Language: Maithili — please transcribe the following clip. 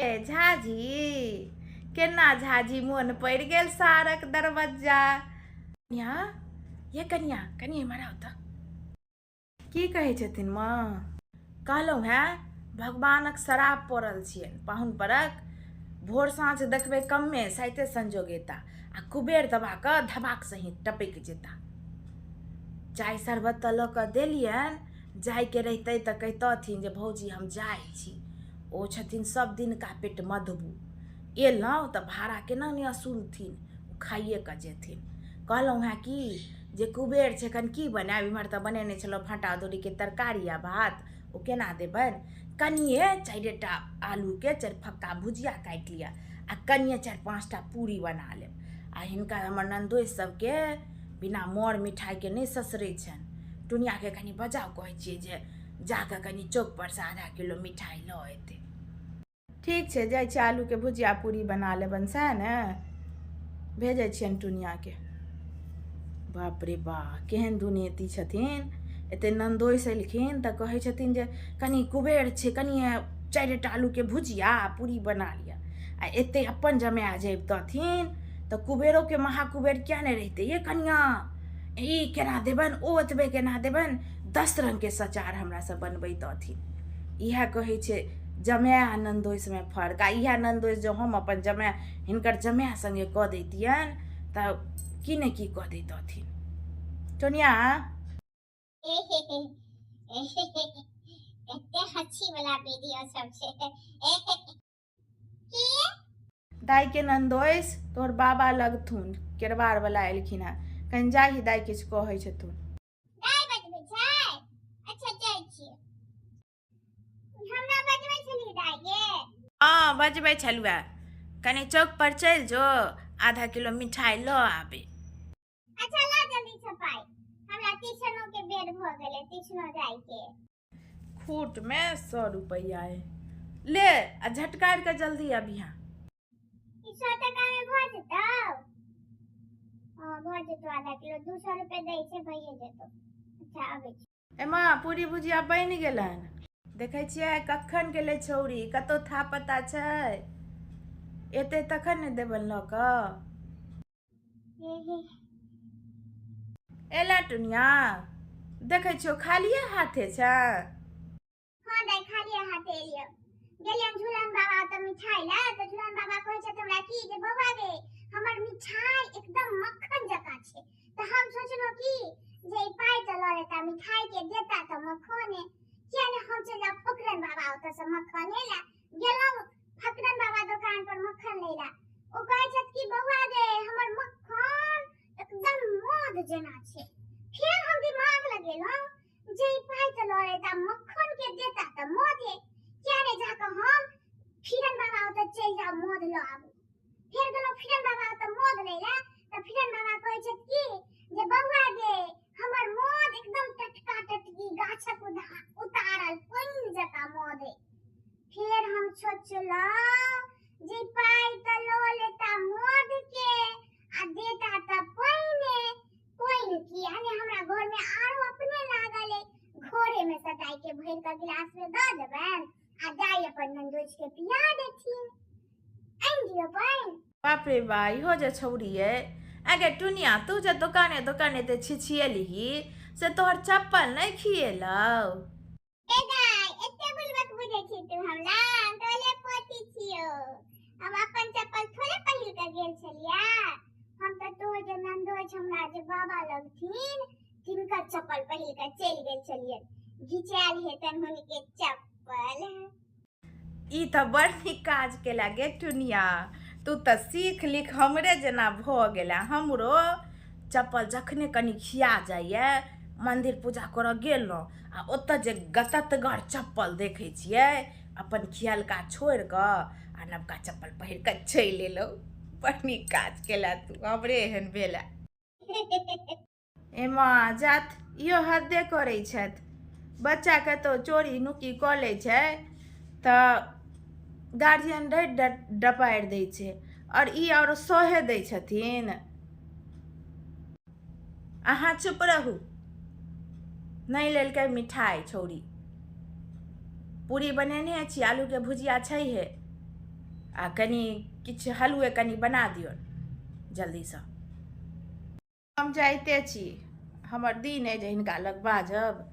ए झाजी केना झाजी मोन पड़ि गेल सारक दरवज्जा। कनिया ये कनिया कनिया इम्हर आउ तऽ। की कहै छथिन माँ? कहलहुँ हैं भगवानक शराब पड़ल छियनि पाहुन परक। भोर साँझ देखबै कम्मे साइते संजोग एता आ कुबेर दबा कऽ धबाक सही टपकि जेता। चाय शरबत तऽ लऽ कऽ देलियनि, जायके रहितै तऽ कहितथिन जे भौजी हम जाइ छी। ओ छथिन सब दिनका पेट मधबू, एलहुँ तऽ भाड़ा केना नहि असूलथिन, ओ खाइए कऽ जेथिन। कहलहुँ हैं कि जे कुबेर छै एखन की बनायब, इम्हर तऽ बनेने छलहुँ भाँटा अदौड़ीके तरकारी आ भात, ओ केना देबनि? कनिए 4टा आलूके 4 फक्का भुजिया काटि लिअ आ कनिए 4-5टा पूरी बना लेब। आ हिनका हमर नन्दोइस सबके बिना मर मिठाइके नहि ससरै छनि। टुनियाके कनि बजाउ, कहै छियै जे जाकऽ कनि चौक पर से आधा किलो मिठाइ लऽ एतै। ठीक छै, जाइ छी आलूके भुजिया पूरी बना लेबनि, सएह ने? भेजै छियनि टुनियाके। बाप रे बा केहन दुनियती छथिन। एते नन्दोइस एलखिन तऽ कहै छथिन जे कनि कुबेर छै, कनि 4टा आलूके भुजिया पूरी बना लिअ। आ एते अपन जमाय जैबतथिन तऽ कुबेरोके महाकुबेर किया नहि रहितै ये कनिया? ई केना देबनि, ओ एतबे केना देबनि, 10 रङ्गके सचार हमरा सब बनबैतथिन। इएह कहै छै जमाय आ नन्दोइसमे फर्क। आ इएह नन्दोइस जो हम अपन जमाय हिनकर जमाय सङ्गे कऽ दैतियनि तऽ की ने की कऽ दैतथिन। टोनिया कते हँसी वाला वीडियो सब छै। दाइके नन्दोइस तोहर बाबा लगथुन, केरबार वाला एलखिन हैं, कनि जाही दाइ किछु कहै छथुन। दाइ बजबै छै? अच्छा जाइ छियै। हमरा बजबै छली दाइ गे? हाँ बजबै छलुए, कनि चौक पर चलि जो, आधा किलो मिठाइ लऽ आबे। अच्छा ला जल्दी से पाइ, हमरा ट्यूशनो के बेर भ गेलै, ट्यूशनो जाय के। खूट में 100 रुपया है, ले आ झटकार के जल्दी अबिहा। 100 टका में भ जेतौ? हाँ भ जेतौ, आधा किलो 200 रुपए दै छै, भइए जेतौ। अच्छा आबै छी। ए माँ पूरी भुजिया बनि गेलनि, देखै छियै कखन गेलै छौरी, कतौ था पता छै? एतै तखन ने देबनि लऽ कऽ। एला टुनिया, देखै छियौ खालिए हाथे छै? हाँ दाइ खालिए हाथे एलियै। गेलियन झूलन बाबा त मिठाई ला, त झूलन बाबा कहै छै हमरा की जे बौआ गे हमर मिठाई एकदम मक्खन जकाँ छै। त हम सोचलहुं की जे ई पाई त ल लेता, मिठाई के देता त मक्खने, किया ने हम चल जाब फकरन बाबा ओतऽ से मक्खन ला। गेलहुं फकरन बाबा दुकान पर मक्खन लेला, ओ कहै छथि कि बौआ गे हमर मक्खन एकदम मध जेना छै। फिर हम दिमाग लगेलहुं जे ई पाई त ल लेता, मक्खन के देता त मधे, किया ने जाके हम फिरन बाबा ओतऽ चल जाब मध ल आबू। फिर गेलहुं फिरन बाबा ओतऽ मध लैला, त फिरन बाबा कहै छथि कि जे बौआ गे हमर मध एकदम टटका टटकी गाछक उतारल पानि जकाँ मध है। फिर हम सोचलहुं जे पाई त ल लेता मध के आ देता त पानि। पानि किया ने हमरा घर में आरो अपने लागल है, घरे में से दाई के भर के गिलास में द देबनि आ दाई अपन नन्दोइस के पिया देथिन। आनि दियौ पानि। बाप रे बा इहो जे छौरी है। आगे टुनिया तू जे दुकाने दुकाने ते छिछिएलिही से तोहर चप्पल नहीं खिएलौ? ए दाई एते बुलबक बुझै छी तू हमरा, तोले पोती छियो। हम अपन चप्पल थोड़े पहिर के गेल छलिया, हम त तोहर जे नन्दोइस हमरा जे बाबा लगथिन तिनकर चप्पल पहिर के चल गेल छलियन, घिचायल हेतन हुनके चप्पल। ई त बड़ नीक काज केला गे टुनिया, तू त सीख लिख हमरे जेना भ गेला। हमरो चप्पल जखने कनि खिया जाइए मंदिर पूजा करऽ गेलहुँ आ ओतऽ जे गततगर चप्पल देखै छियै, अपन खियलका छोड़ि कऽ आ नवका चप्पल पहिर कऽ चलि एलहुँ। बड़ नीक काज केला तू, हमरे एहन भेला। ए माँ जात इहो हद्दे करै छथि, बच्चा कतौ चोरी नुकी कऽ लै छै तऽ गार्जियन डाँटि डपारि दै छै, और ई और सहे दै छथिन। अहाँ चुप रहू, नहीं लेलकै मिठाई छौरी। पूरी बनेने छी, आलू के भुजिया छैहे, आ कनी किछु हलुए कनी बना दियौ जल्दीसँ। हम जाइते छी, हमर दिन अइ जे हिनका लग बाजब।